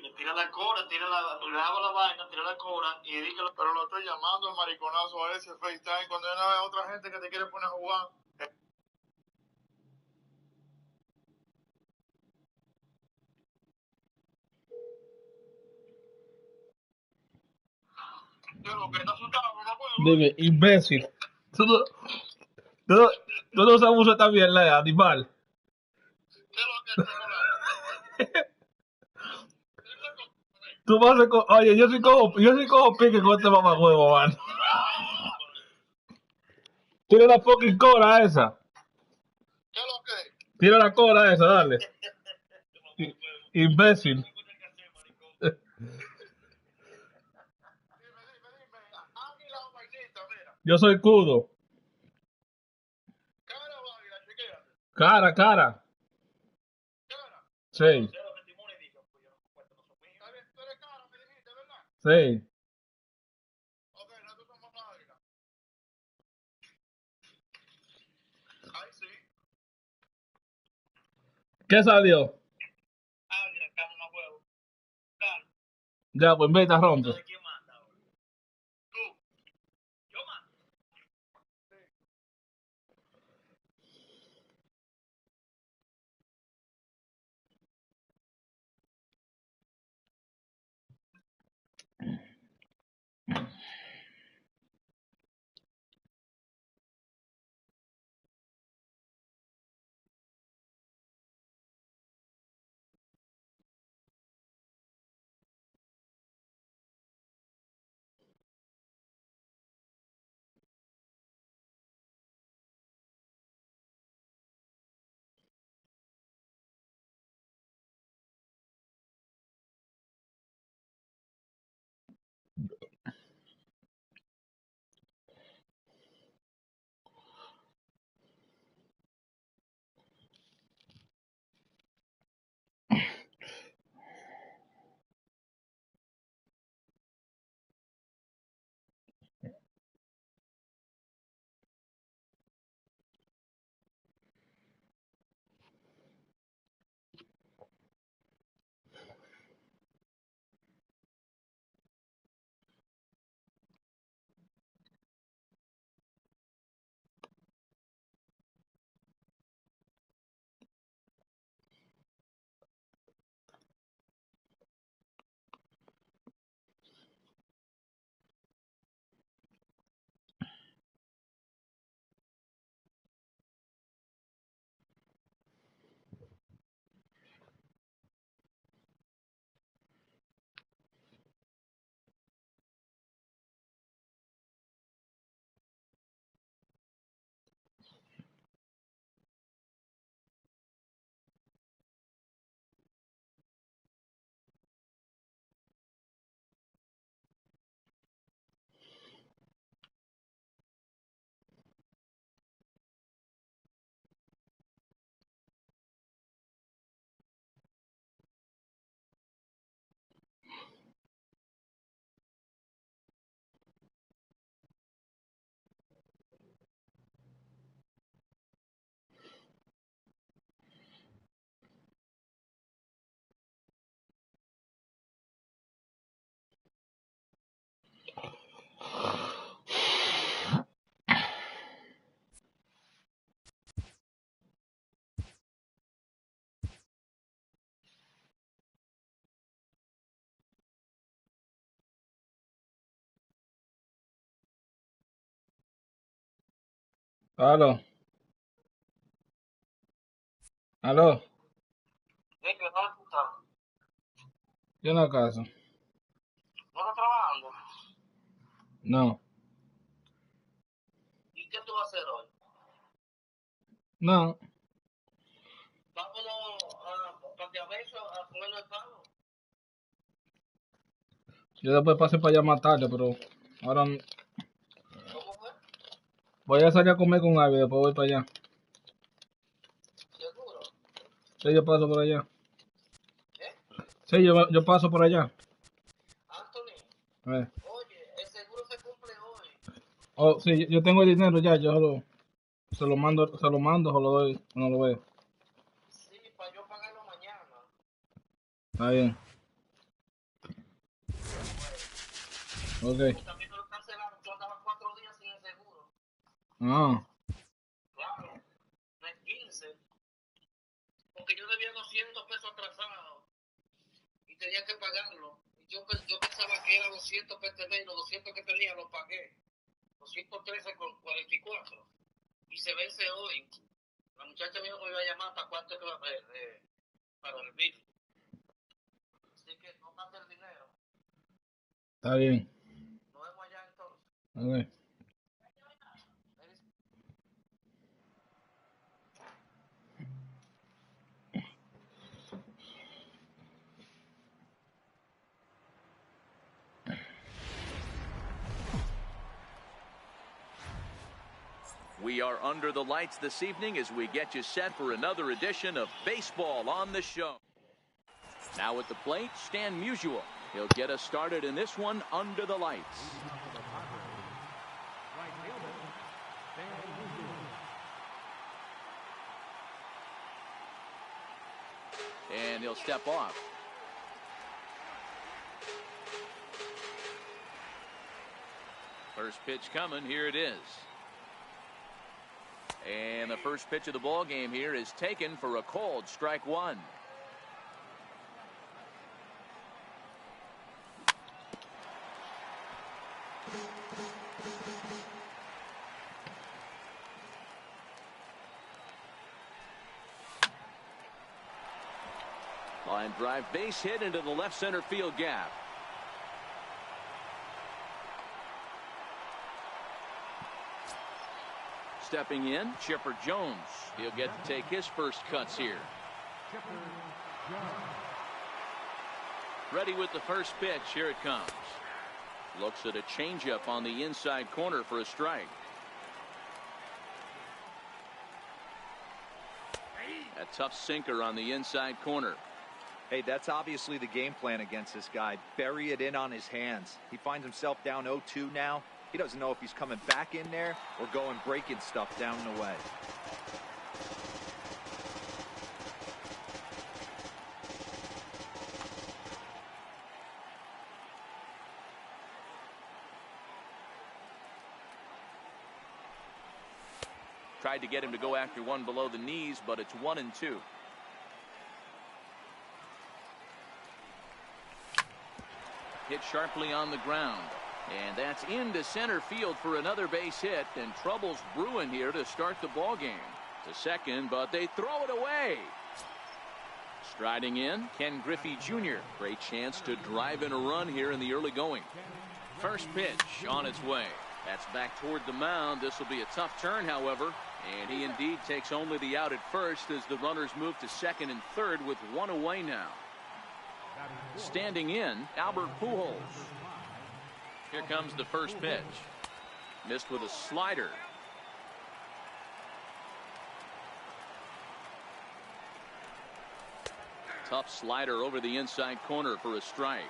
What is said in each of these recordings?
me tira la cora, le hago la vaina, tira la cora y di que pero lo estoy llamando el mariconazo a ese FaceTime cuando hay una otra gente que te quiere poner a jugar. Dime, imbécil. Tú no sabes usar esta mierda, animal. Tú vas a... Oye, yo soy como pique con este mamahuevo, man. Tira la fucking cora esa. ¿Qué es lo que? Tira la cora esa, dale. Imbécil. Yo soy Kudo. Cara, cara. Sí. Sí. ¿Qué salió? Ya, pues vete, rompe. Aló. Aló. Yo en la casa. ¿No estás trabajando? No. ¿Y qué tú vas a hacer hoy? No. Vámonos para que a veces a ponerlo el pago. Yo después pasé para allá más tarde, pero ahora ¿Cómo fue? voy a salir a comer con Ivy, después voy para allá. ¿Seguro? Sí, yo paso por allá. ¿Eh? Sí, yo paso por allá. Anthony, Eh. oye, el seguro se cumple hoy. Oh, sí, yo tengo el dinero ya, yo se lo mando, o lo doy cuando lo veo. Sí, para yo pagarlo mañana. Está bien. Ok. También me lo cancelaron. Yo andaba 4 días sin el seguro. Ah. Claro, no es 15. Porque yo debía 200 pesos atrasados y tenía que pagarlo. Y yo pensaba que era 200 pesos y los 200 que tenía los pagué. 213,44. Y se vence hoy. La muchacha me dijo que me iba a llamar para cuánto que va a hacer para el bill. Así que no mande el dinero. Está bien. Nos vemos allá entonces. Ok. We are under the lights this evening as we get you set for another edition of Baseball on the Show. Now at the plate, Stan Musial. He'll get us started in this one under the lights. And he'll step off. First pitch coming. Here it is. And the first pitch of the ball game here is taken for a called strike one. Line drive base hit into the left center field gap. Stepping in, Chipper Jones. He'll get to take his first cuts here. Ready with the first pitch. Here it comes. Looks at a changeup on the inside corner for a strike. A tough sinker on the inside corner. Hey, that's obviously the game plan against this guy. Bury it in on his hands. He finds himself down 0-2 now. He doesn't know if he's coming back in there or going breaking stuff down the way. Tried to get him to go after one below the knees, but it's 1-2. Hit sharply on the ground. And that's into center field for another base hit, and trouble's brewing here to start the ball game. To second, but they throw it away. Striding in, Ken Griffey Jr. Great chance to drive in a run here in the early going. First pitch on its way. That's back toward the mound. This will be a tough turn, however, and he indeed takes only the out at first as the runners move to second and third with one away now. Standing in, Albert Pujols. Here comes the first pitch. Missed with a slider. Tough slider over the inside corner for a strike.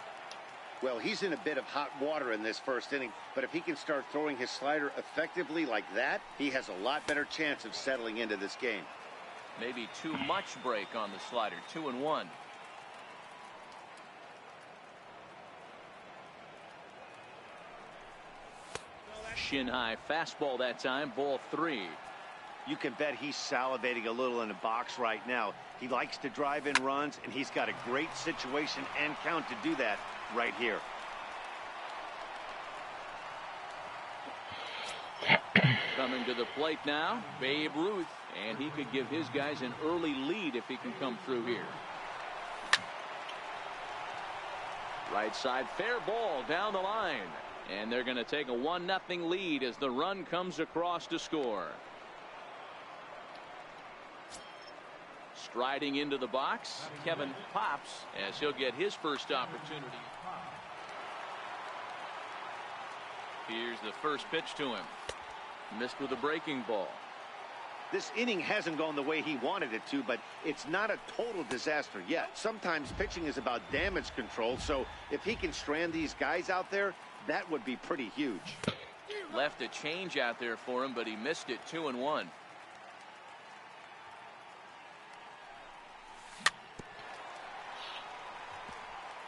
Well, he's in a bit of hot water in this first inning, but if he can start throwing his slider effectively like that, he has a lot better chance of settling into this game. Maybe too much break on the slider. 2-1. Shin high fastball that time. Ball 3. You can bet he's salivating a little in the box right now. He likes to drive in runs, and he's got a great situation and count to do that right here. Coming to the plate now, Babe Ruth, and he could give his guys an early lead if he can come through here. Right side, fair ball down the line. And they're going to take a 1-0 lead as the run comes across to score. Striding into the box, Kevin Pops, as he'll get his first opportunity. Here's the first pitch to him. Missed with a breaking ball. This inning hasn't gone the way he wanted it to, but it's not a total disaster yet. Sometimes pitching is about damage control, so if he can strand these guys out there, that would be pretty huge. Left a change out there for him, but he missed it. 2-1.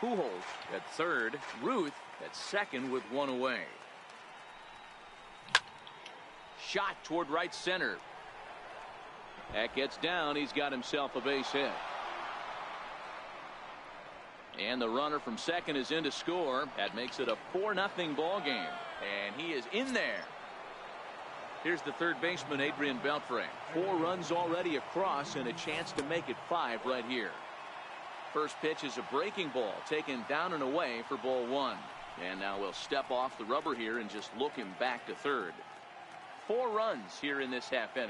Pujols at third. Ruth at second with one away. Shot toward right center. That gets down. He's got himself a base hit. And the runner from second is in to score. That makes it a 4-0 ball game. And he is in there. Here's the third baseman, Adrian Beltre. 4 runs already across and a chance to make it 5 right here. First pitch is a breaking ball taken down and away for ball 1. And now we'll step off the rubber here and just look him back to third. 4 runs here in this half inning.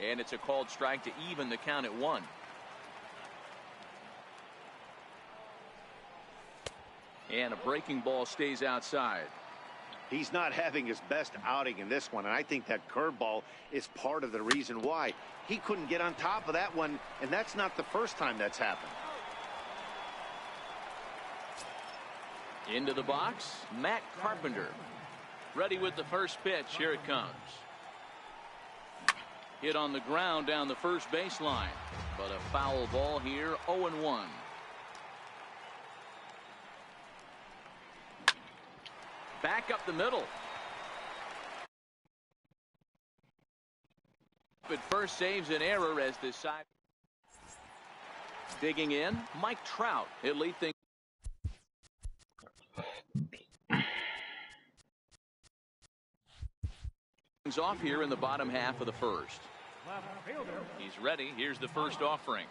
And it's a called strike to even the count at 1. And a breaking ball stays outside. He's not having his best outing in this one, and I think that curveball is part of the reason why. He couldn't get on top of that one, and that's not the first time that's happened. Into the box, Matt Carpenter. Ready with the first pitch. Here it comes. Hit on the ground down the first baseline, but a foul ball here, 0-1. Back up the middle. But first saves an error as this side. Digging in, Mike Trout. He'll lead things off here in the bottom half of the first. He's ready. Here's the first offering.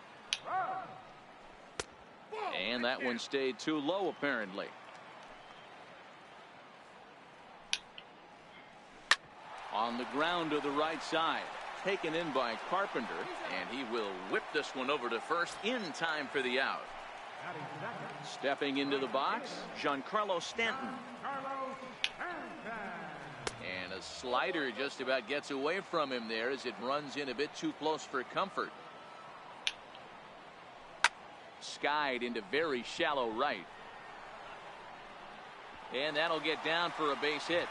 And that one stayed too low apparently. On the ground to the right side. Taken in by Carpenter. And he will whip this one over to first in time for the out. Stepping into the box, Giancarlo Stanton. And a slider just about gets away from him there as it runs in a bit too close for comfort. Skied into very shallow right. And that'll get down for a base hit.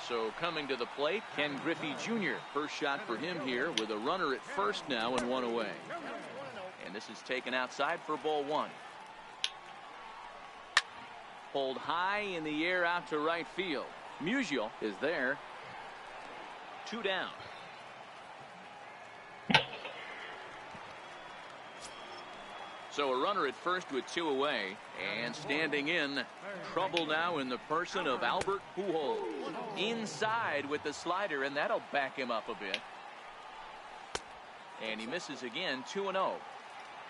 So coming to the plate, Ken Griffey Jr. First shot for him here with a runner at first now and one away. And this is taken outside for ball 1. Pulled high in the air out to right field. Musial is there. 2 down. So a runner at first with 2 away, and standing in, trouble now in the person of Albert Pujols. Inside with the slider, and that'll back him up a bit. And he misses again, 2-0.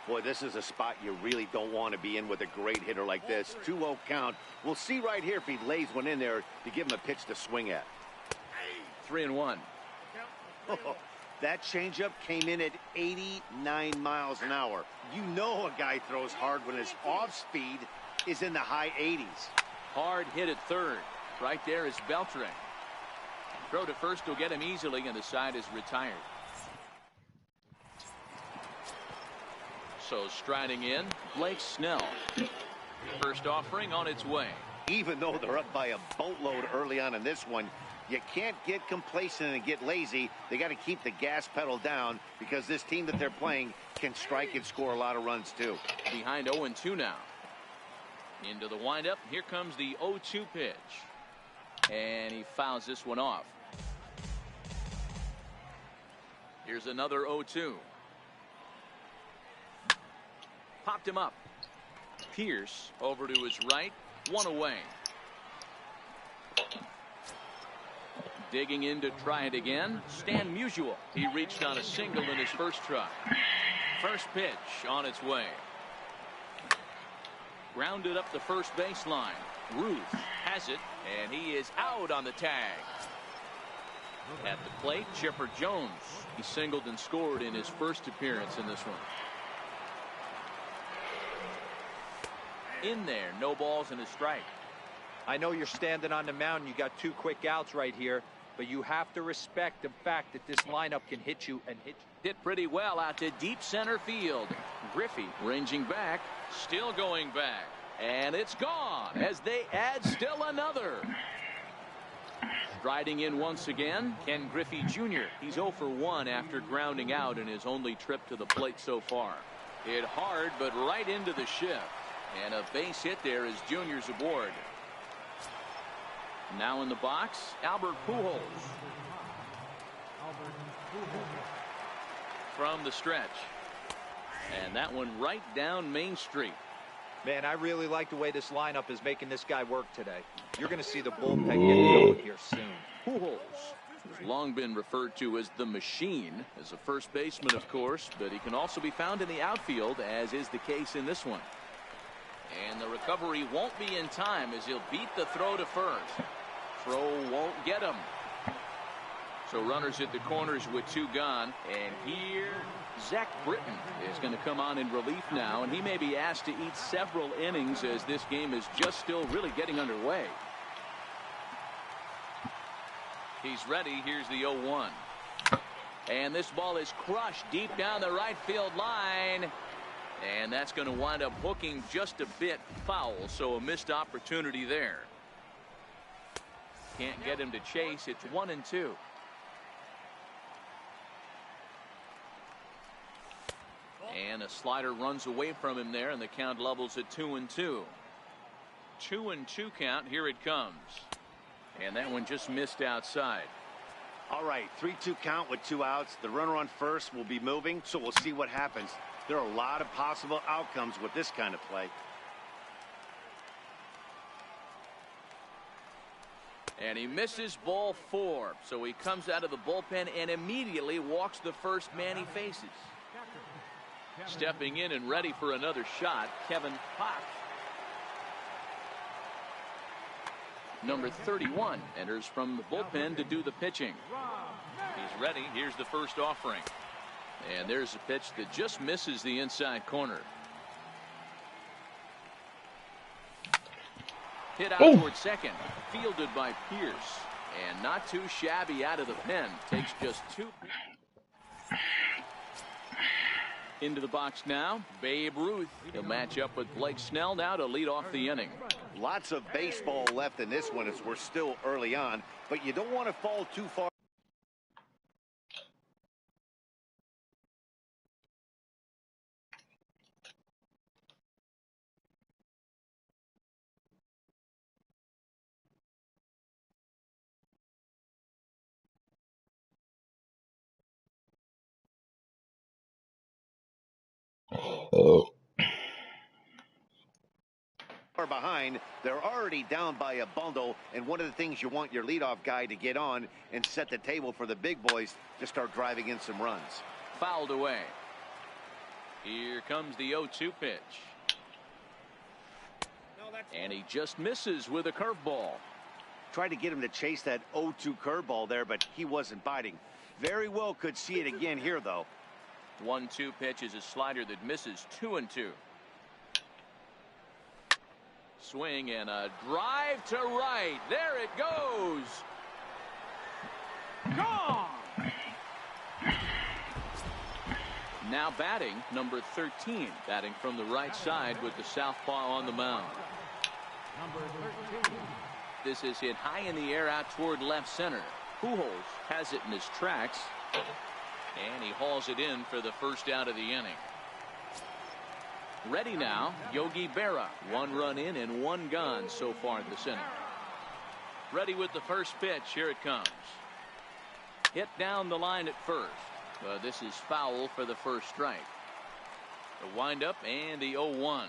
Boy, this is a spot you really don't want to be in with a great hitter like this. 2-0 count. We'll see right here if he lays one in there to give him a pitch to swing at. 3-1. That changeup came in at 89 miles an hour. You know a guy throws hard when his off speed is in the high 80s. Hard hit at third. Right there is Beltre. Throw to first will get him easily, and the side is retired. So striding in, Blake Snell. First offering on its way. Even though they're up by a boatload early on in this one, you can't get complacent and get lazy. They got to keep the gas pedal down because this team that they're playing can strike and score a lot of runs too. Behind 0-2 now. Into the windup. Here comes the 0-2 pitch. And he fouls this one off. Here's another 0-2. Popped him up. Pierce over to his right. One away. Digging in to try it again. Stan Musial. He reached on a single in his first try. First pitch on its way. Grounded up the first baseline. Ruth has it, and he is out on the tag. At the plate, Chipper Jones. He singled and scored in his first appearance in this one. In there, no balls and a strike. I know you're standing on the mound. You got 2 quick outs right here, but you have to respect the fact that this lineup can hit you and hit you. Hit pretty well out to deep center field. Griffey ranging back, still going back. And it's gone as they add still another. Striding in once again, Ken Griffey Jr. He's 0 for 1 after grounding out in his only trip to the plate so far. Hit hard, but right into the shift. And a base hit there is Junior's aboard. Now in the box, Albert Pujols. From the stretch. And that one right down Main Street. Man, I really like the way this lineup is making this guy work today. You're going to see the bullpen get going here soon. Pujols has long been referred to as the machine, as a first baseman, of course, but he can also be found in the outfield, as is the case in this one. And the recovery won't be in time as he'll beat the throw to first. Throw won't get him. So runners at the corners with 2 gone. And here, Zach Britton is going to come on in relief now, and he may be asked to eat several innings as this game is just still really getting underway. He's ready. Here's the 0-1. And this ball is crushed deep down the right field line. And that's going to wind up hooking just a bit foul, so a missed opportunity there. Can't get him to chase. It's 1-2. And a slider runs away from him there, and the count levels at 2-2. 2-2 count. Here it comes. And that one just missed outside. All right, 3-2 count with 2 outs. The runner on first will be moving, so we'll see what happens. There are a lot of possible outcomes with this kind of play. And he misses ball 4. So he comes out of the bullpen and immediately walks the first man he faces. Stepping in and ready for another shot, Kevin Pop. Number 31 enters from the bullpen to do the pitching. He's ready. Here's the first offering. And there's a pitch that just misses the inside corner. Hit out towards second. Fielded by Pierce. And not too shabby out of the pen. Takes just 2. Into the box now, Babe Ruth. He'll match up with Blake Snell now to lead off the inning. Lots of baseball left in this one as we're still early on, but you don't want to fall too far. Behind, they're already down by a bundle, and one of the things you want your leadoff guy to get on and set the table for the big boys to start driving in some runs. Fouled away. Here comes the 0-2 pitch. And he just misses with a curveball. Tried to get him to chase that 0-2 curveball there, but he wasn't biting. Very well could see it again here, though. 1-2 pitch is a slider that misses. 2-2. Swing and a drive to right. There it goes. Gone. Now batting, number 13. Batting from the right side with the southpaw on the mound. This is hit high in the air out toward left center. Pujols has it in his tracks. And he hauls it in for the first out of the inning. Ready now, Yogi Berra. 1 run in and 1 gone so far this inning. Ready with the first pitch. Here it comes. Hit down the line at first. This is foul for the first strike. The windup and the 0-1.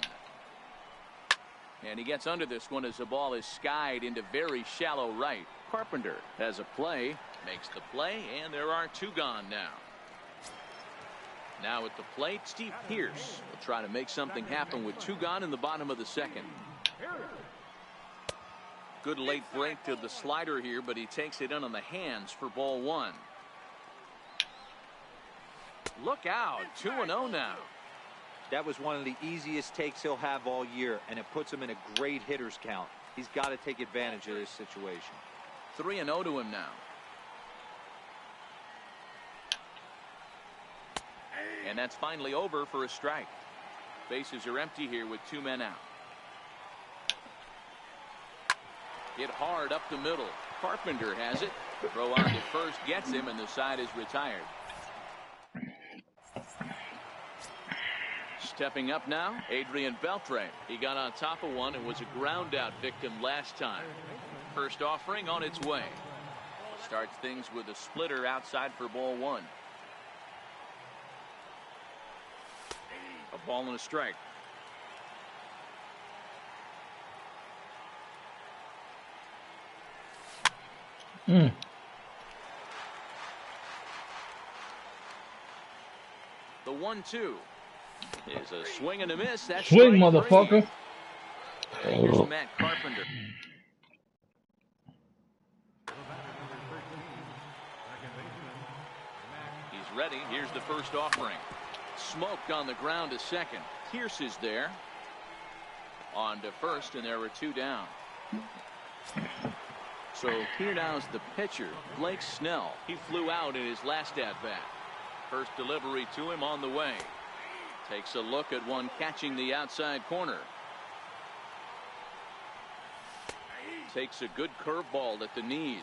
And he gets under this one as the ball is skied into very shallow right. Carpenter has a play, makes the play, and there are 2 gone now. Now at the plate, Steve Pierce will try to make something happen with 2 gone in the bottom of the second. Good late break to the slider here, but he takes it in on the hands for ball 1. Look out, 2-0 now. That was one of the easiest takes he'll have all year, and it puts him in a great hitter's count. He's got to take advantage of this situation. 3-0 to him now. And that's finally over for a strike. Bases are empty here with 2 men out. Hit hard up the middle. Carpenter has it. Throw on to first gets him, and the side is retired. Stepping up now, Adrian Beltre. He got on top of one and was a ground out victim last time. First offering on its way. Starts things with a splitter outside for ball one. A ball and a strike. The 1-2 is a swing and a miss. That's swing, motherfucker. Here's Matt Carpenter. He's ready. Here's the first offering. Smoked on the ground to second. Pierce is there. On to first, and there were two down. So here now is the pitcher, Blake Snell. He flew out in his last at-bat. First delivery to him on the way. Takes a look at one catching the outside corner. Takes a good curveball at the knees.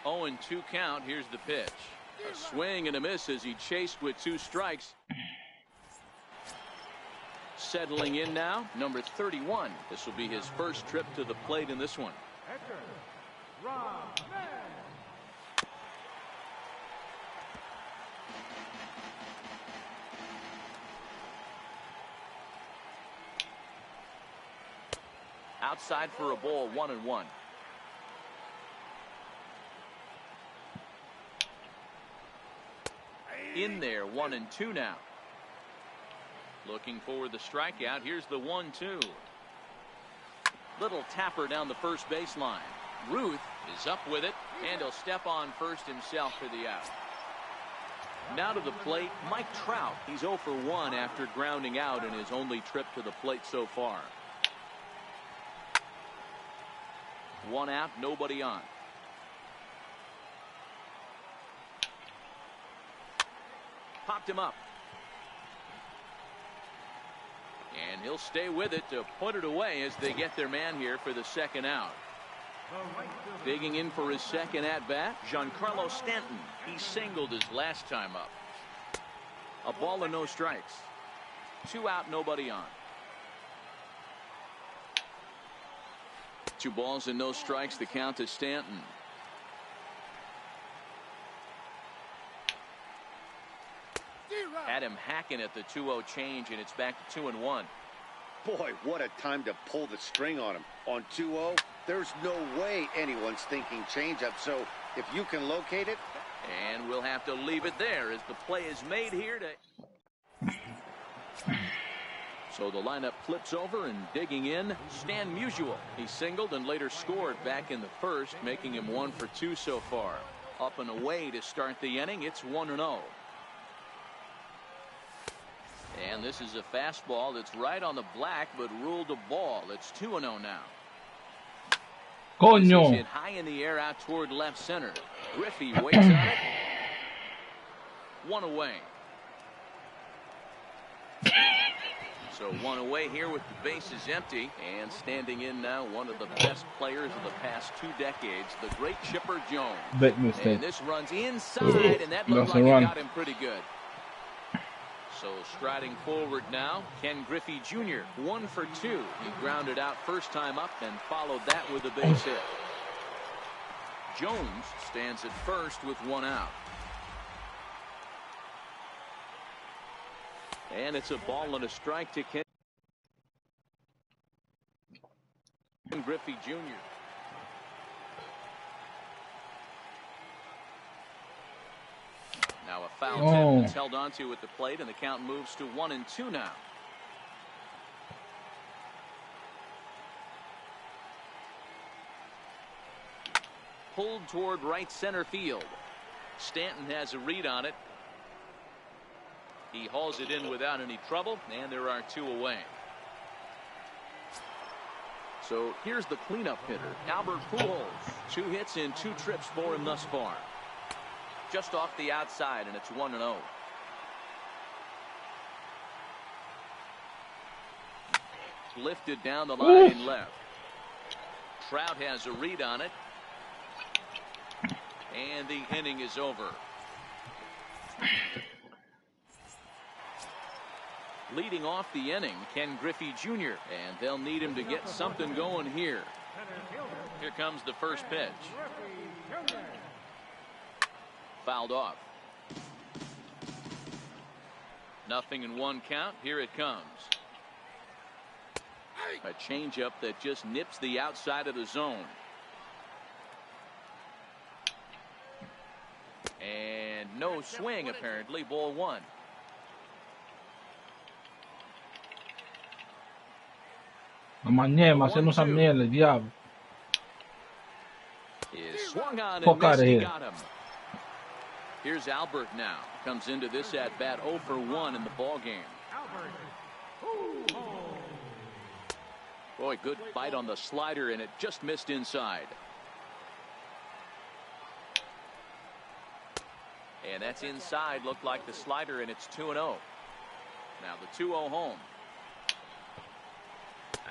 0-2 count. Here's the pitch. A swing and a miss as he chased with two strikes. Settling in now, number 31. This will be his first trip to the plate in this one. Outside for a ball, 1-1. In there, 1-2 now. Looking for the strikeout. Here's the 1-2. Little tapper down the first baseline. Ruth is up with it, and he'll step on first himself for the out. Now to the plate, Mike Trout. He's 0 for 1 after grounding out in his only trip to the plate so far. One out, nobody on. Popped him up. And he'll stay with it to put it away as they get their man here for the second out. Digging in for his second at-bat, Giancarlo Stanton. He singled his last time up. A ball and no strikes. 2 out, nobody on. 2 balls and no strikes. The count to Stanton. Had him hacking at the 2-0 change, and it's back to 2-1. Boy, what a time to pull the string on him. On 2-0, there's no way anyone's thinking changeup. So if you can locate it. And we'll have to leave it there as the play is made here to. So the lineup flips over, and digging in, Stan Musial. He singled and later scored back in the first, making him 1 for 2 so far. Up and away to start the inning. It's 1-0. And this is a fastball that's right on the black, but ruled a ball. It's 2-0 now. Coño. Hit high in the air out toward left center. Griffey waits on it. 1 away. So 1 away here with the bases empty. And standing in now, one of the best players of the past 2 decades, the great Chipper Jones. Big mistake. And this runs inside, and that looked like it got him pretty good. So striding forward now, Ken Griffey Jr. 1 for 2. He grounded out first time up and followed that with a base hit. Jones stands at first with 1 out. And it's a ball and a strike to Ken Griffey Jr. Now a foul tip that's held onto at the plate, and the count moves to 1-2 now. Pulled toward right center field. Stanton has a read on it. He hauls it in without any trouble, and there are 2 away. So here's the cleanup hitter, Albert Pujols. 2 hits in 2 trips for him thus far. Just off the outside, and it's 1-0. Lifted down the line in left. Trout has a read on it. And the inning is over. Leading off the inning, Ken Griffey Jr. And they'll need him to get something going here. Here comes the first pitch. Fouled off. Nothing in one count. Here it comes. A changeup that just nips the outside of the zone. And no swing, apparently. Ball one. Mañana hacemos esa mierda, el diablo. Is swung on Fuck and out missed. of He here. got him. Here's Albert now. Comes into this at bat 0 for 1 in the ball game. Boy, good bite on the slider, and it just missed inside. And that's inside. Looked like the slider, and it's 2-0. Now the 2-0 home.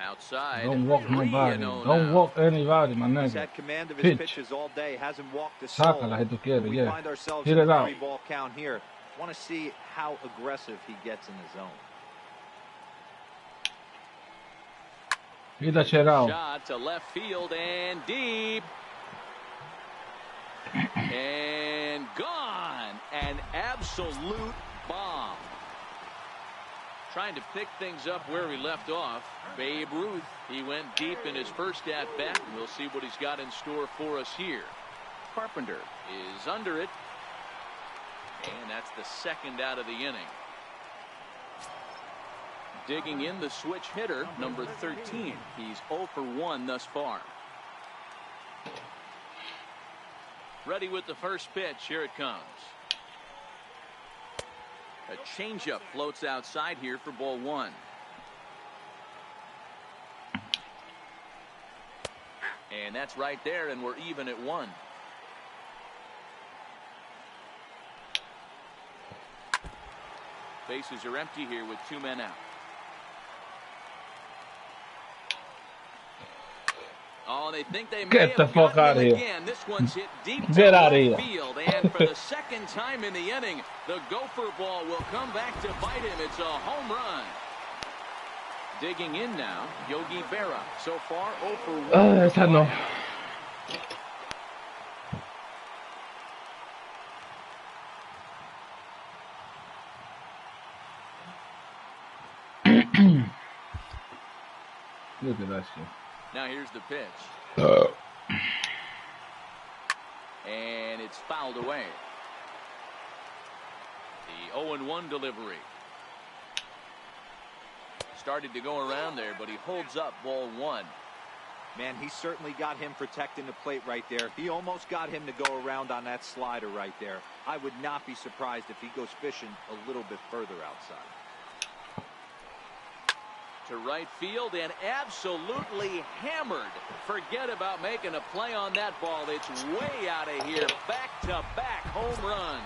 Outside. Don't walk nobody. 3-0 Don't now. walk anybody, my He's nigga. had command of his Pitch. pitches all day. Hasn't walked a soul. Sácala si tú quieres, We yeah. find ourselves Hit in it a out. 3-ball count here. Want to see how aggressive he gets in the zone. Hit that shit out. Shot to left field and deep. And gone. An absolute bomb. Trying to pick things up where we left off. Babe Ruth, he went deep in his first at bat. We'll see what he's got in store for us here. Carpenter is under it. And that's the second out of the inning. Digging in the switch hitter, number 13. He's 0 for 1 thus far. Ready with the first pitch. Here it comes. A changeup floats outside here for ball one. And that's right there, and we're even at 1. Bases are empty here with 2 men out. Oh, they think they may Get the have fuck gotten out of him here. again. This one's hit deep to Get left out of here. field, and for the second time in the inning, the gopher ball will come back to bite him. It's a home run. Digging in now, Yogi Berra. So far, 0 for 1. Esa no. Look at that shit. Now here's the pitch. And it's fouled away. The 0-1 delivery. Started to go around there, but he holds up ball one. Man, he certainly got him protecting the plate right there. He almost got him to go around on that slider right there. I would not be surprised if he goes fishing a little bit further outside. To right field and absolutely hammered. Forget about making a play on that ball. It's way out of here. Back-to-back home runs.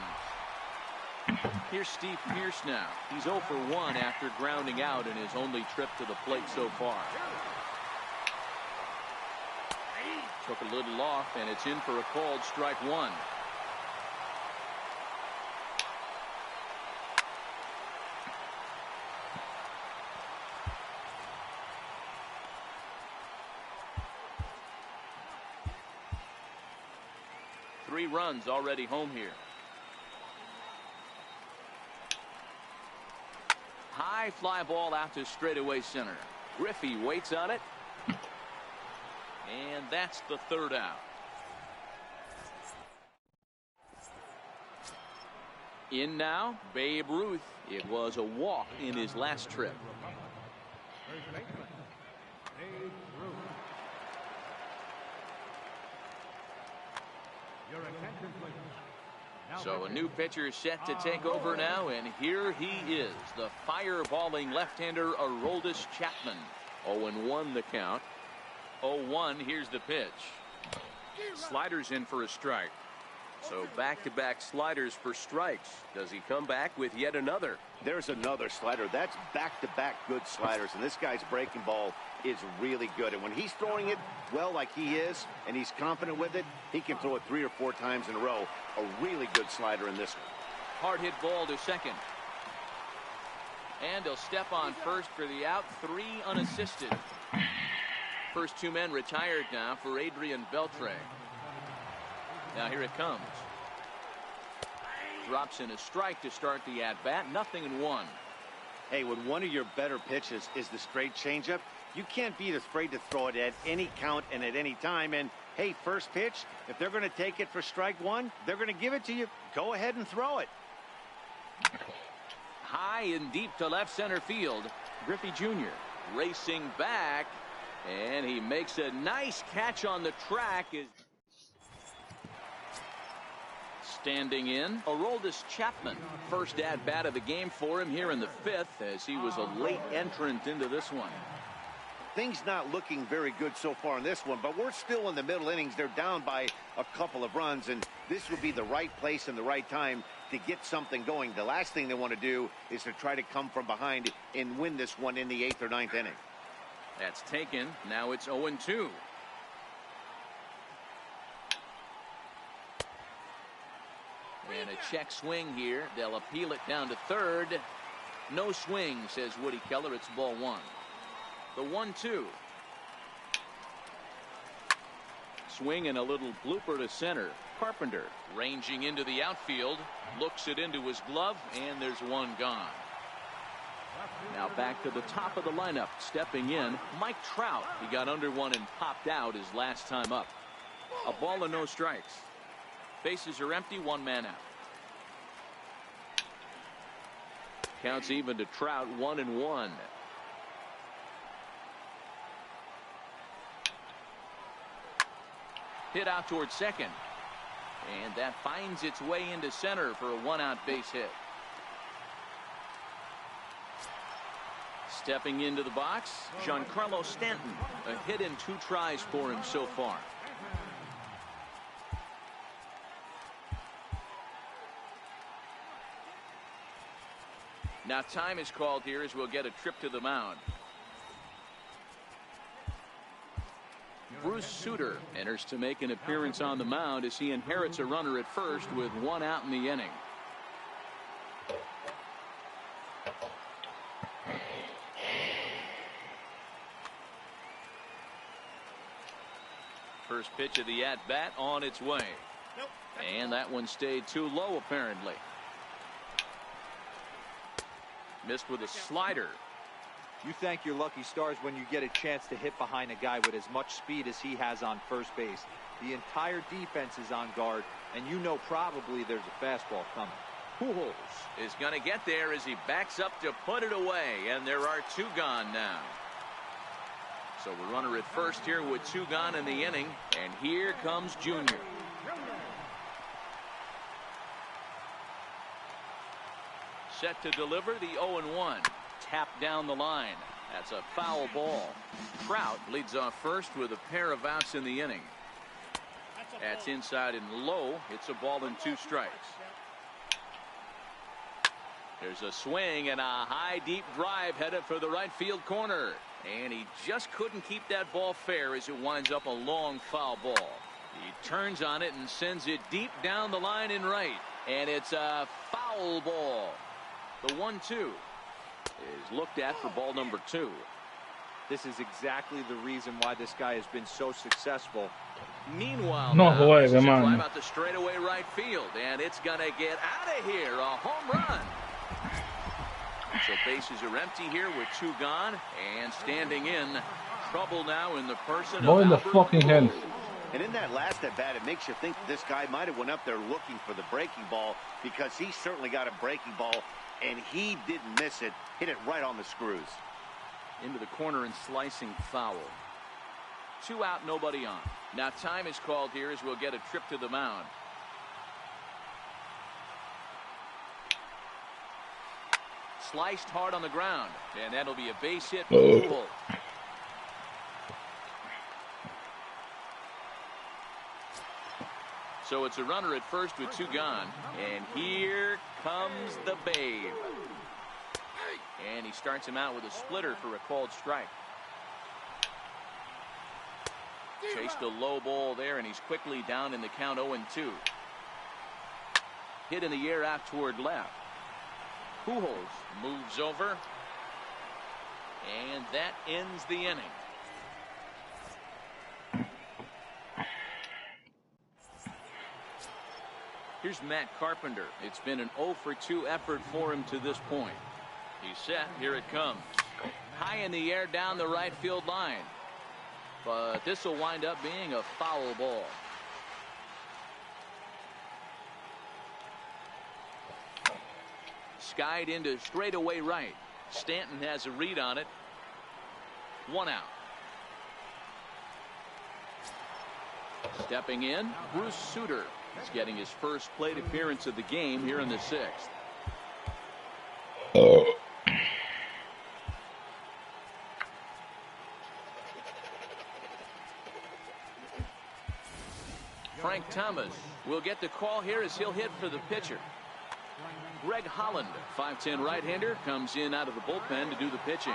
Here's Steve Pearce now. He's 0 for 1 after grounding out in his only trip to the plate so far. Took a little off, and it's in for a called strike one. Three runs already home here. High fly ball out to straightaway center. Griffey waits on it. And that's the third out. In now, Babe Ruth. It was a walk in his last trip. So a new pitcher is set to take over now, and here he is, the fireballing left-hander Aroldis Chapman. 0-1 the count. 0-1, here's the pitch. Sliders in for a strike. So back-to-back sliders for strikes. Does he come back with yet another? There's another slider. That's back-to-back good sliders, and this guy's breaking ball is really good. And when he's throwing it well like he is, and he's confident with it, he can throw it 3 or 4 times in a row. A really good slider in this one. Hard hit ball to second. And he'll step on first for the out. 3 unassisted. First 2 men retired now for Adrian Beltre. Now here it comes. Drops in a strike to start the at-bat. 0-1. Hey, when one of your better pitches is the straight changeup, you can't be afraid to throw it at any count and at any time. And, hey, first pitch, if they're going to take it for strike 1, they're going to give it to you. Go ahead and throw it. High and deep to left center field. Griffey Jr. racing back. And he makes a nice catch on the track. Standing in, Aroldis Chapman. First at-bat of the game for him here in the 5th, as he was a late entrant into this one. Things not looking very good so far in this one, but we're still in the middle innings. They're down by a couple of runs, and this would be the right place and the right time to get something going. The last thing they want to do is to try to come from behind and win this one in the 8th or 9th inning. That's taken. Now it's 0-2. And a check swing here. They'll appeal it down to third. No swing, says Woody Keller. It's ball 1. The 1-2. Swing and a little blooper to center. Carpenter ranging into the outfield. Looks it into his glove, and there's one gone. Now back to the top of the lineup. Stepping in, Mike Trout. He got under one and popped out his last time up. A ball and no strikes. Bases are empty, 1 man out. Counts even to Trout, 1-1. Hit out towards second. And that finds its way into center for a 1-out base hit. Stepping into the box, Giancarlo Stanton. A hit in 2 tries for him so far. Now time is called here as we'll get a trip to the mound. Bruce Sutter enters to make an appearance on the mound as he inherits a runner at first with 1 out in the inning. First pitch of the at-bat on its way. And that one stayed too low apparently. Missed with a slider. You thank your lucky stars when you get a chance to hit behind a guy with as much speed as he has on first base. The entire defense is on guard, and you know probably there's a fastball coming. Pujols is going to get there as he backs up to put it away, and there are 2 gone now. So the runner at first here with 2 gone in the inning, and here comes Junior. Set to deliver the 0-1. Tapped down the line. That's a foul ball. Trout leads off first with a pair of outs in the inning. That's inside and low. It's a ball and 2 strikes. There's a swing and a high deep drive headed for the right field corner. And he just couldn't keep that ball fair as it winds up a long foul ball. He turns on it and sends it deep down the line in right. And it's a foul ball. The 1-2 is looked at for ball number 2. This is exactly the reason why this guy has been so successful. Meanwhile, No now, way, this is a man. drive out the straightaway right field, and it's going to get out of here. A home run. So bases are empty here with 2 gone, and standing in trouble now in the person Ball of in the Albert fucking head. Pujols. And in that last at-bat, it makes you think this guy might have went up there looking for the breaking ball, because he certainly got a breaking ball, and he didn't miss it. Hit it right on the screws. Into the corner and slicing foul. 2 out, nobody on. Now time is called here as we'll get a trip to the mound. Sliced hard on the ground, and that'll be a base hit for Pujols. So it's a runner at first with 2 gone. And here comes the Babe. And he starts him out with a splitter for a called strike. Chased a low ball there, and he's quickly down in the count 0-2. Hit in the air out toward left. Pujols moves over. And that ends the inning. Here's Matt Carpenter. It's been an 0-for-2 effort for him to this point. He's set. Here it comes. High in the air down the right field line. But this will wind up being a foul ball. Skied into straightaway right. Stanton has a read on it. 1 out. Stepping in, Bruce Sutter. He's getting his first plate appearance of the game here in the 6th. Frank Thomas will get the call here as he'll hit for the pitcher. Greg Holland, 5'10" right-hander, comes in out of the bullpen to do the pitching.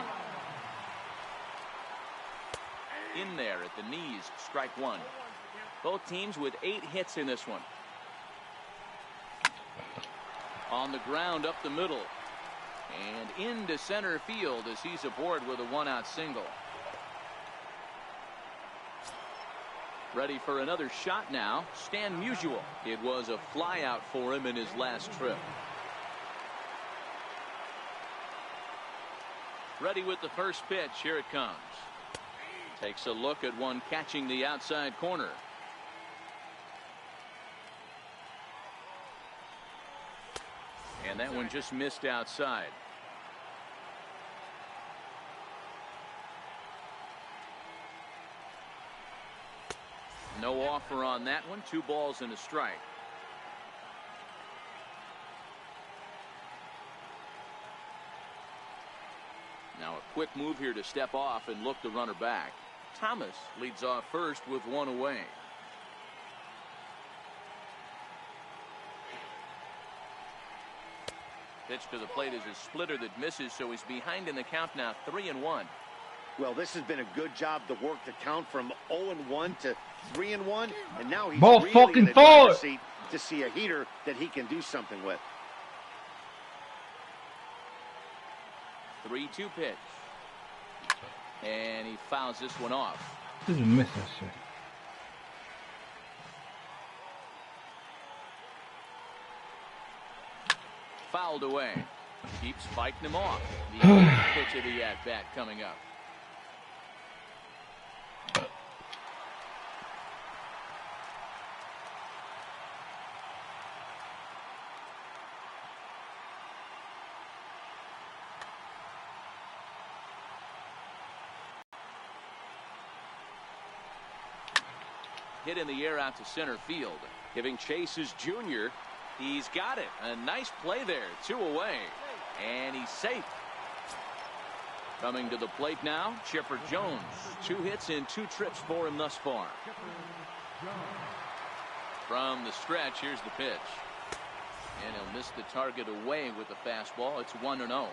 In there at the knees, strike 1. Both teams with 8 hits in this one. On the ground up the middle. And into center field as he's aboard with a 1-out single. Ready for another shot now, Stan Musial. It was a flyout for him in his last trip. Ready with the first pitch. Here it comes. Takes a look at one catching the outside corner. And that one just missed outside. No offer on that one. 2 balls and a strike. Now a quick move here to step off and look the runner back. Thomas leads off first with 1 away. Pitch to the plate is a splitter that misses, so he's behind in the count now, 3-1. Well, this has been a good job to work the count from 0-1 to 3-1, and now he's Ball really fucking in the forward driver's seat to see a heater that he can do something with. 3-2 pitch. And he fouls this one off. Did you miss that shit? Fouled away. Keeps fighting him off. The pitch of the at-bat coming up. Hit in the air out to center field. Giving chase is Junior. He's got it. A nice play there. 2 away. And he's safe. Coming to the plate now, Chipper Jones. 2 hits in 2 trips for him thus far. From the stretch, here's the pitch. And he'll miss the target away with the fastball. It's 1-0.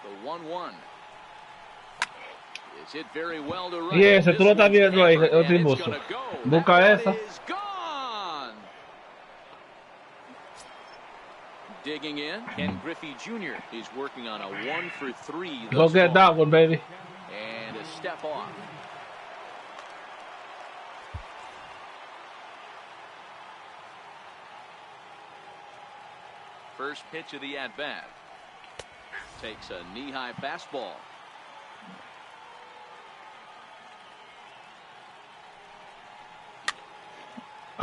The 1-1. It's hit very well to right. Y ese, tú lo estás viendo ahí, el timboso. Busca esa. Digging in, Ken Griffey Jr. is working on a 1-for-3. Go get that one, baby. And a step off. First pitch of the at-bat. Takes a knee-high fastball.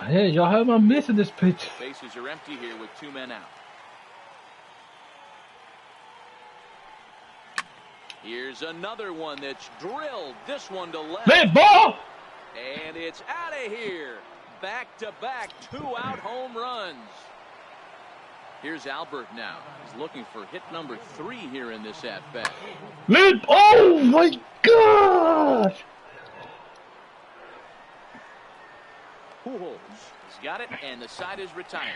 Hey, y'all have my missing this pitch. Bases are empty here with 2 men out. Here's another one that's drilled. This one to left. Big ball! And it's out of here. Back-to-back 2-out home runs. Here's Albert now. He's looking for hit number 3 here in this at-bat. Leap! Oh my God! Pujols. He's got it, and the side is retired.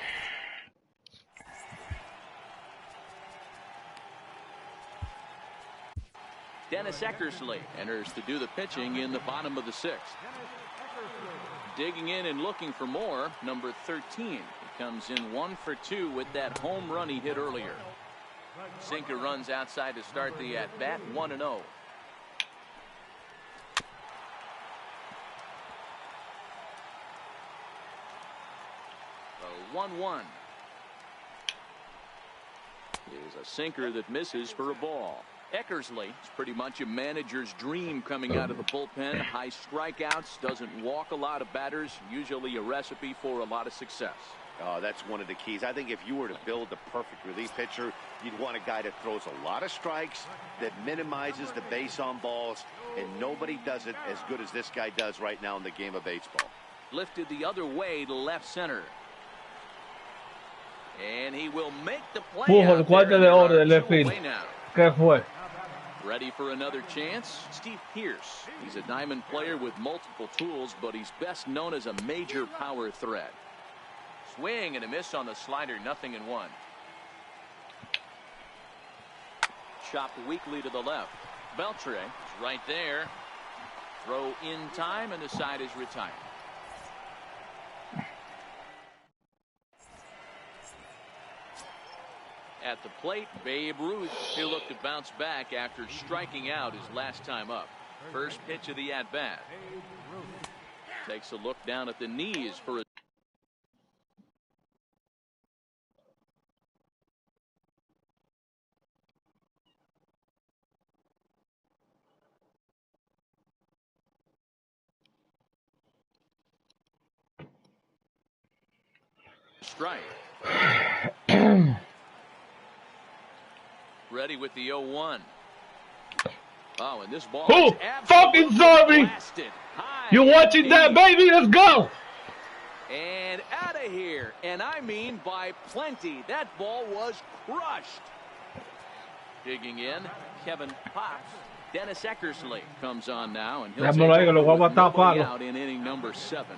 Dennis Eckersley enters to do the pitching in the bottom of the 6th. Digging in and looking for more, number 13. He comes in 1 for 2 with that home run he hit earlier. Sinker runs outside to start the at-bat, 1-0. The 1-1 is a sinker that misses for a ball. Eckersley is pretty much a manager's dream coming out of the bullpen. High strikeouts, doesn't walk a lot of batters, usually a recipe for a lot of success. Oh, that's one of the keys. I think if you were to build the perfect relief pitcher, you'd want a guy that throws a lot of strikes, that minimizes the base on balls, and nobody does it as good as this guy does right now in the game of baseball. Lifted the other way to left center. And he will make the play. Pujo, cuarto de oro del left field. ¿Qué fue? Ready for another chance? Steve Pearce. He's a diamond player with multiple tools, but he's best known as a major power threat. Swing and a miss on the slider, 0-1. Chopped weakly to the left. Beltre is right there. Throw in time, and the side is retired. At the plate, Babe Ruth. He'll look to bounce back after striking out his last time up. First pitch of the at-bat. Takes a look down at the knees for a strike. Ready with the 0-1. Oh, and this ball Who fucking Zarby? You watching that, baby? Let's go. And out of here. And I mean by plenty. That ball was crushed. Digging in, Kevin Pops. Dennis Eckersley comes on now, and he'll take nobody out in inning number 7.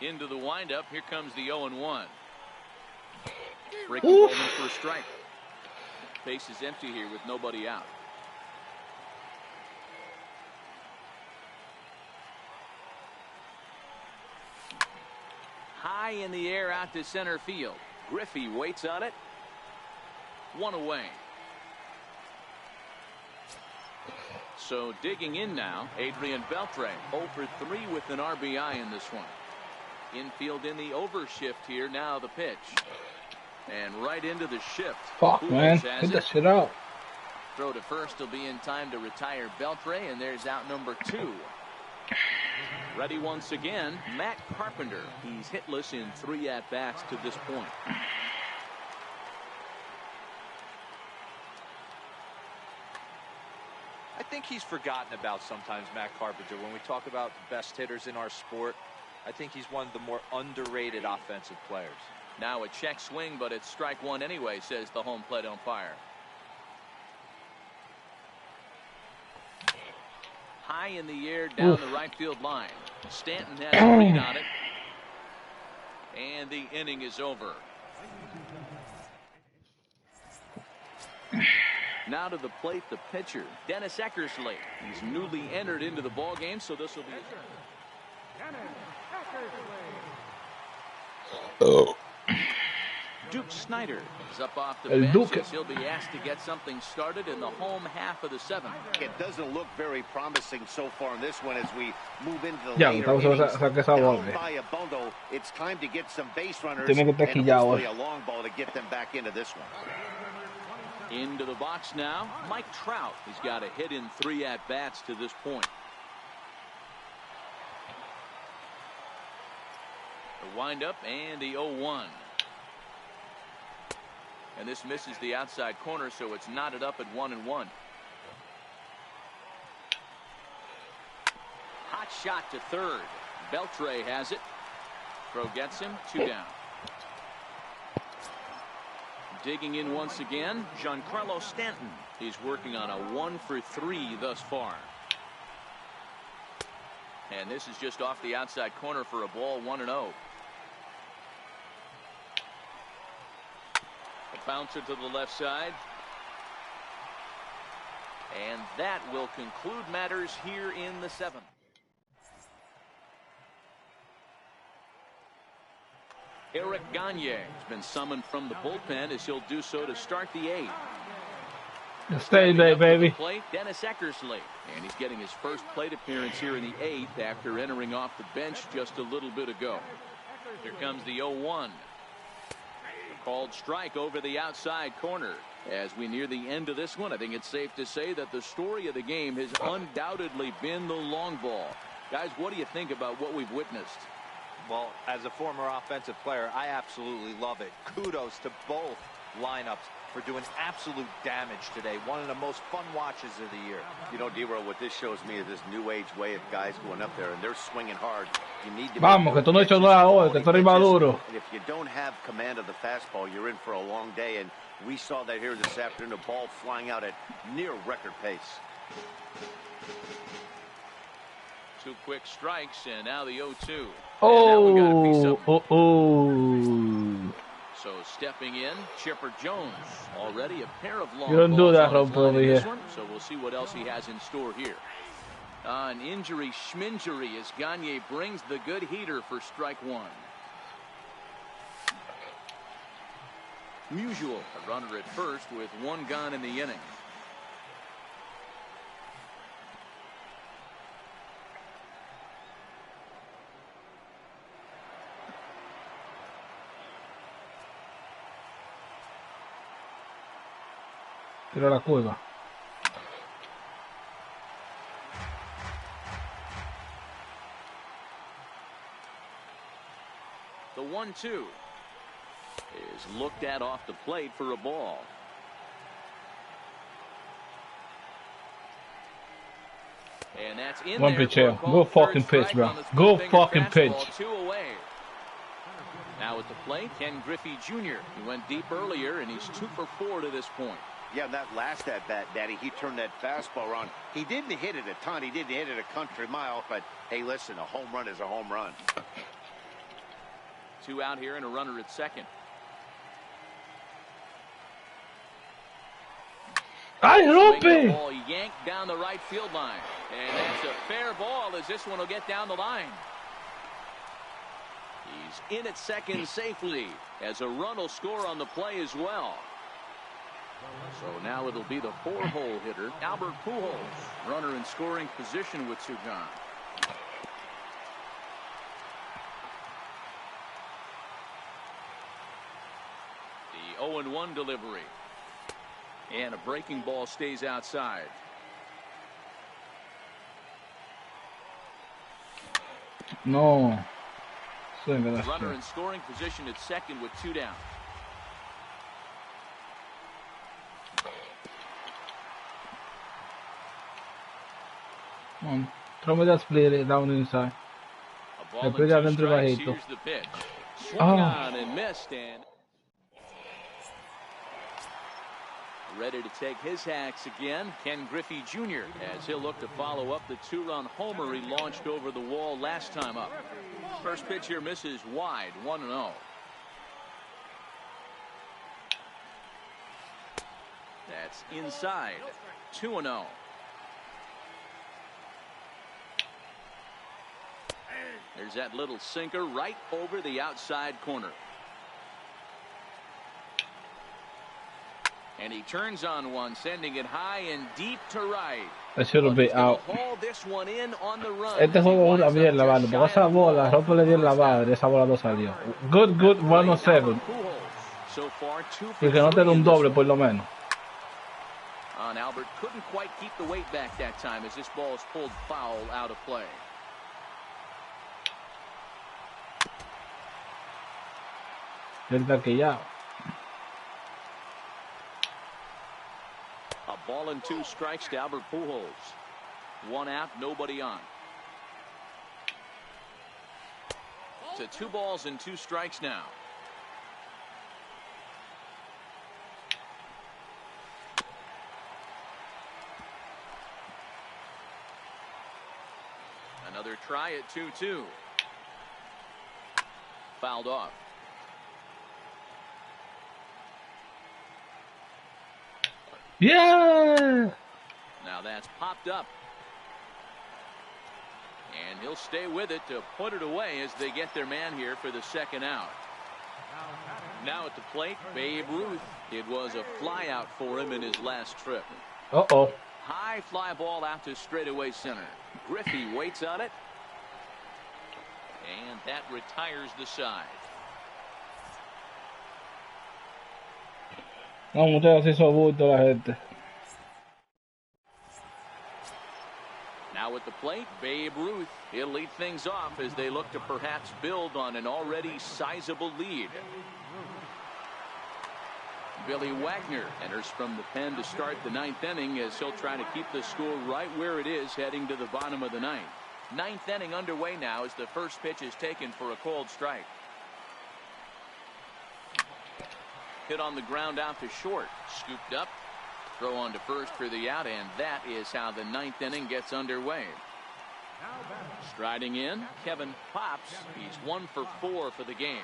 Into the windup. Here comes the 0-1. Ricky Bowman for a strike. Base is empty here with nobody out. High in the air out to center field. Griffey waits on it. 1 away. So digging in now, Adrian Beltre 0 for 3 with an RBI in this one. Infield in the overshift here. Now the pitch. And right into the shift. Fuck, man. Get that shit out. Throw to first will be in time to retire Beltre, and there's out number 2. Ready once again, Matt Carpenter. He's hitless in 3 at-bats to this point. I think he's forgotten about sometimes, Matt Carpenter. When we talk about the best hitters in our sport, I think he's one of the more underrated offensive players. Now a check swing, but it's strike 1 anyway, says the home plate umpire. High in the air down the right field line. Stanton has a lead on it. And the inning is over. Now to the plate, the pitcher, Dennis Eckersley. He's newly entered into the ball game, so this will be Duke Snyder is up off the bench as he'll be asked to get something started in the home half of the 7th. It doesn't look very promising so far in this one as we move into the later innings. Down by a bundle, it's time to get some base runners and hopefully a long ball to get them back into this one. Into the box now, Mike Trout. He's got a hit in 3 at-bats to this point. The windup and the 0-1. And this misses the outside corner, so it's knotted up at 1-1. Hot shot to third. Beltre has it. Throw gets him. 2 down. Digging in once again, Giancarlo Stanton. He's working on a 1 for 3 thus far. And this is just off the outside corner for a ball, 1-0. A bouncer to the left side. And that will conclude matters here in the 7th. Eric Gagne has been summoned from the bullpen as he'll do so to start the 8th. Stay there, baby. Plate, Dennis Eckersley. And he's getting his first plate appearance here in the 8th after entering off the bench just a little bit ago. Here comes the 0-1. A called strike over the outside corner. As we near the end of this one, I think it's safe to say that the story of the game has undoubtedly been the long ball. Guys, what do you think about what we've witnessed? Well, as a former offensive player, I absolutely love it. Kudos to both lineups for doing absolute damage today. One of the most fun watches of the year. You know, D-Roll, what this shows me is this new age way of guys going up there and they're swinging hard. You need to Vamos, que tú no has hecho nada hoy, que tú eres maduro. And if you don't have command of the fastball, you're in for a long day. And we saw that here this afternoon, a ball flying out at near record pace. 2 quick strikes, and now the 0-2. So stepping in, Chipper Jones. Already a pair of long You don't do that, balls Rompe, over here. So we'll see what else he has in store here. An injury schminjury as Gagne brings the good heater for strike 1. Musial, a runner at first with 1 gone in the inning. Tiro la cueva. The 1-2 is looked at off the plate for a ball. And that's in One there pitch here. for a call. Go fucking Third pitch, bro. strike on the Go split-finger fucking fastball, pitch. 2 away. Now at the plate, Ken Griffey Jr. He went deep earlier, and he's 2 for 4 to this point. Yeah, that last at-bat, Daddy, he turned that fastball around. He didn't hit it a ton. He didn't hit it a country mile. But, hey, listen, a home run is a home run. 2 out here and a runner at second. Ay, rompe! Ball yanked down the right field line. And that's a fair ball as this one will get down the line. He's in at second safely as a run will score on the play as well. So now it'll be the 4-hole hitter, Albert Pujols. Runner in scoring position with 2 gone. The 0-1 delivery. And a breaking ball stays outside. No. Runner in scoring position at second with 2 down. Throw me that split down inside. A ball Le and pega 2 adentro strikes. bajito. Here's the pitch. Swung Oh. on and missed, and ready to take his hacks again, Ken Griffey Jr. as he'll look to follow up the 2-run homer he launched over the wall last time up. First pitch here misses wide, 1-0. That's inside, 2-0. There's that little sinker right over the outside corner. And he turns on one, sending it high and deep to right. That should be out. Haul this one in on the run. Este juego es una mierda, vale. Porque esa bola, Rompe le dio la madre, esa bola no salió. Good, 107. So far, 2 for Y que no te dé un 3 in doble this por lo menos. one. Albert couldn't quite keep the weight back that time as this ball is pulled foul out of play. Él taquillado. A ball and 2 strikes to Albert Pujols. 1 out, nobody on. to 2 balls and 2 strikes now. Another try at 2-2. Fouled off. Yeah! Now that's popped up. And he'll stay with it to put it away as they get their man here for the second out. Now at the plate, Babe Ruth. It was a fly out for him in his last trip. Uh-oh. High fly ball out to straightaway center. Griffey waits on it. And that retires the side. No, muchachos, hizo bulto la gente. Now at the plate, Babe Ruth. He'll lead things off as they look to perhaps build on an already sizable lead. Billy Wagner enters from the pen to start the 9th inning as he'll try to keep the score right where it is heading to the bottom of the 9th. 9th inning underway now as the first pitch is taken for a called strike. Hit on the ground out to short. Scooped up. Throw on to first for the out, and that is how the 9th inning gets underway. Striding in, Kevin Pops. He's 1 for 4 for the game.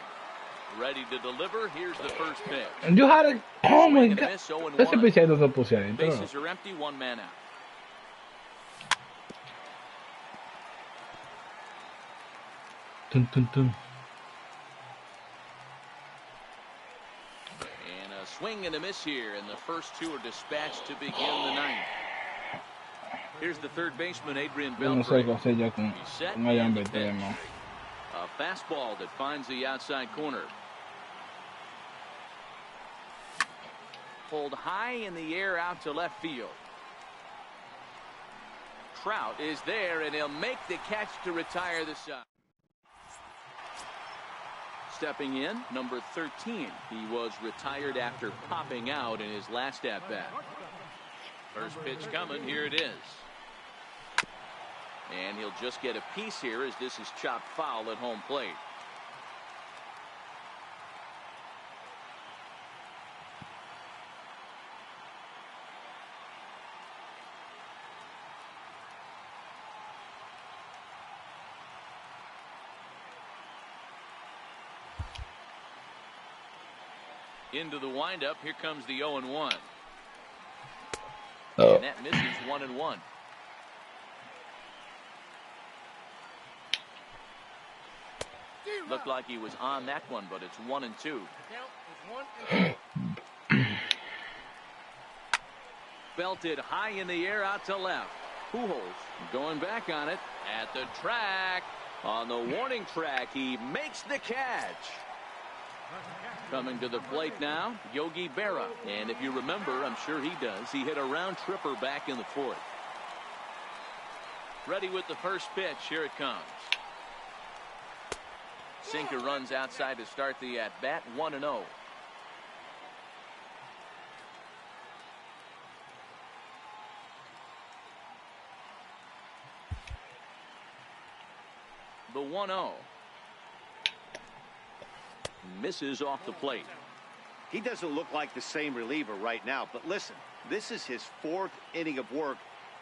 Ready to deliver. Here's the first pitch. And you had a... Oh my God. Miss, 0-1. Ese pitch no se puse ahí. Bases are empty, 1 man out. Tun, tun, tun. And a swing and a miss here, and the first 2 are dispatched to begin the 9th. Here's the third baseman, Adrian Yo no sé qué Beltre. hacer ya con Mayan Beté, ¿no? A fastball that finds the outside corner. Pulled high in the air out to left field. Trout is there, and he'll make the catch to retire the side. Stepping in, number 13. He was retired after popping out in his last at-bat. First pitch coming. Here it is. And he'll just get a piece here as this is chopped foul at home plate. Into the windup. Here comes the 0-1. Oh. And that misses 1-1. Looked like he was on that one, but it's 1-2. Belted high in the air out to left. Pujols going back on it at the track. On the warning track, he makes the catch. Coming to the plate now, Yogi Berra. And if you remember, I'm sure he does, he hit a round tripper back in the 4th. Ready with the first pitch. Here it comes. Sinker runs outside to start the at-bat. 1-0. The 1-0. Misses off the plate. He doesn't look like the same reliever right now, but listen, this is his 4th inning of work,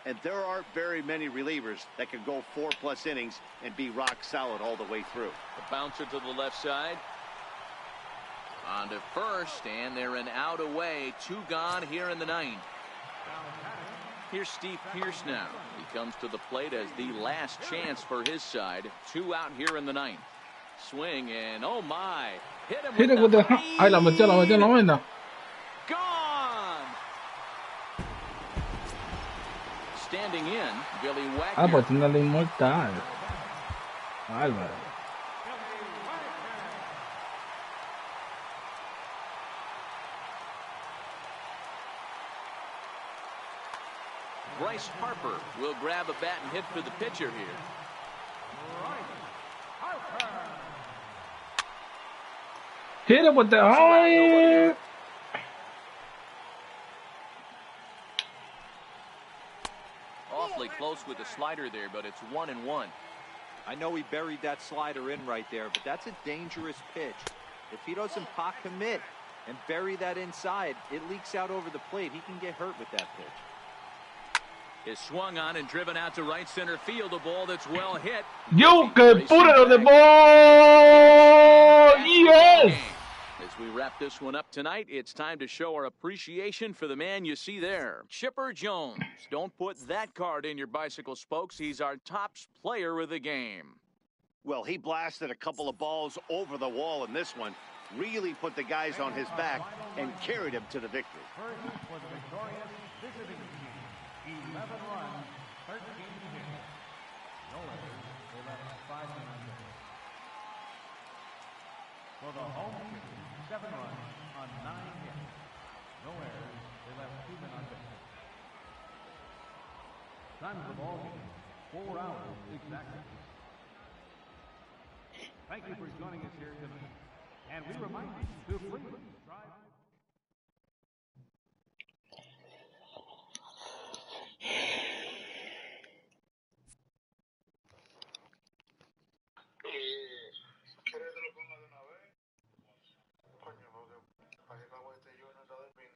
and there aren't very many relievers that can go 4+ innings and be rock solid all the way through. The bouncer to the left side. On to first, and they're an out away. 2 gone here in the 9th. Here's Steve Pearce now. He comes to the plate as the last chance for his side. 2 out here in the 9th. Swing, and oh my. Hit him with the Ay, la metió en la vaina. Gone. Standing in, Billy Wagner. Ah, pues tiene la inmortal. Álvaro. Bryce Harper will grab a bat and hit for the pitcher here. Hit him with the eye. Awfully close with the slider there, but it's 1-1. I know he buried that slider in right there, but that's a dangerous pitch. If he doesn't pot commit and bury that inside, it leaks out over the plate. He can get hurt with that pitch. Is swung on and driven out to right center field. A ball that's well hit. You can put it on the ball. Yes. As we wrap this one up tonight, it's time to show our appreciation for the man you see there, Chipper Jones. Don't put that card in your bicycle spokes. He's our top player of the game. Well, he blasted a couple of balls over the wall in this one, really put the guys on his back and carried him to the victory. First for the victorious visiting team, 11 runs, 13 hits. No errors, they left 5 men on base. For the home team, 7 runs on 9 hits. No errors, they left 2 men on base. Time of the ball game, 4 hours exactly. Thank you for joining us here tonight. And we remind you to please drive.